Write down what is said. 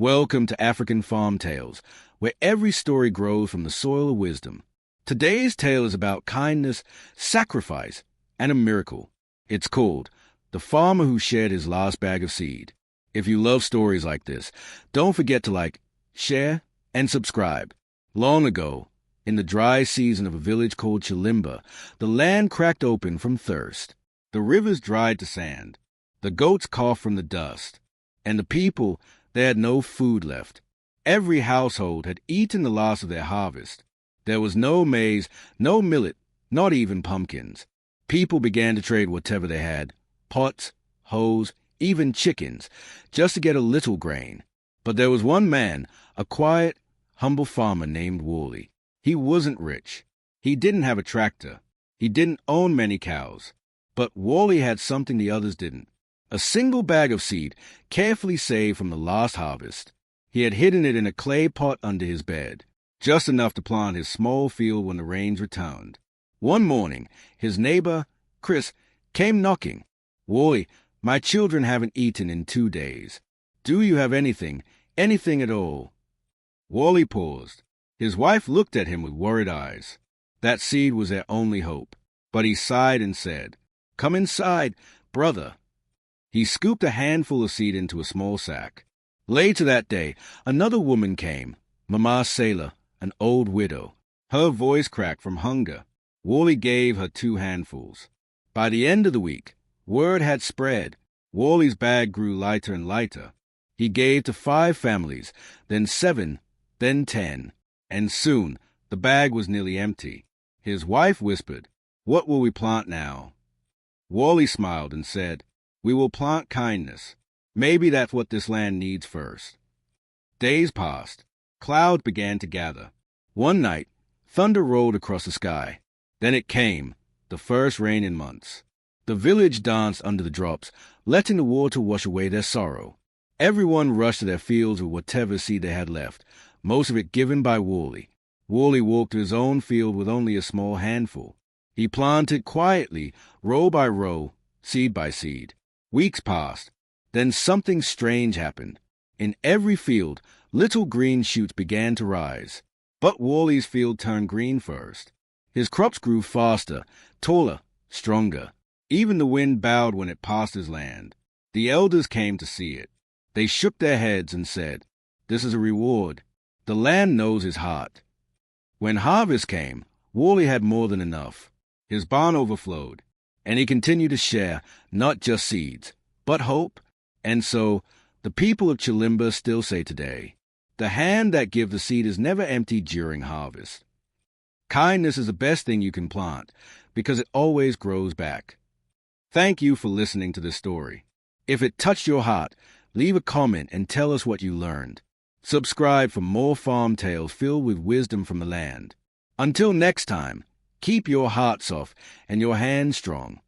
Welcome to African Farm Tales, where every story grows from the soil of wisdom. Today's tale is about kindness, sacrifice, and a miracle. It's called The Farmer Who Shared His Last Bag of Seed. If you love stories like this, don't forget to like, share, and subscribe. Long ago, in the dry season of a village called Chilimba, the land cracked open from thirst. The rivers dried to sand. The goats coughed from the dust. And the people, they had no food left. Every household had eaten the last of their harvest. There was no maize, no millet, not even pumpkins. People began to trade whatever they had, pots, hoes, even chickens, just to get a little grain. But there was one man, a quiet, humble farmer named Wally. He wasn't rich. He didn't have a tractor. He didn't own many cows. But Wally had something the others didn't. A single bag of seed, carefully saved from the last harvest. He had hidden it in a clay pot under his bed, just enough to plant his small field when the rains returned. One morning, his neighbor, Chris, came knocking. "Wally, my children haven't eaten in 2 days. Do you have anything at all?" Wally paused. His wife looked at him with worried eyes. That seed was their only hope. But he sighed and said, "Come inside, brother." He scooped a handful of seed into a small sack. Later that day, another woman came, Mama Sailor, an old widow. Her voice cracked from hunger. Wally gave her 2 handfuls. By the end of the week, word had spread. Wally's bag grew lighter and lighter. He gave to 5 families, then 7, then 10, and soon the bag was nearly empty. His wife whispered, "What will we plant now?" Wally smiled and said, "We will plant kindness. Maybe that's what this land needs first." Days passed. Clouds began to gather. One night, thunder rolled across the sky. Then it came, the first rain in months. The village danced under the drops, letting the water wash away their sorrow. Everyone rushed to their fields with whatever seed they had left, most of it given by Wally. Wally walked to his own field with only a small handful. He planted quietly, row by row, seed by seed. Weeks passed. Then something strange happened. In every field, little green shoots began to rise. But Wally's field turned green first. His crops grew faster, taller, stronger. Even the wind bowed when it passed his land. The elders came to see it. They shook their heads and said, "This is a reward. The land knows his heart." When harvest came, Wally had more than enough. His barn overflowed. And he continued to share, not just seeds, but hope. And so, the people of Chilimba still say today, the hand that gives the seed is never empty during harvest. Kindness is the best thing you can plant, because it always grows back. Thank you for listening to this story. If it touched your heart, leave a comment and tell us what you learned. Subscribe for more farm tales filled with wisdom from the land. Until next time, keep your heart soft and your hands strong.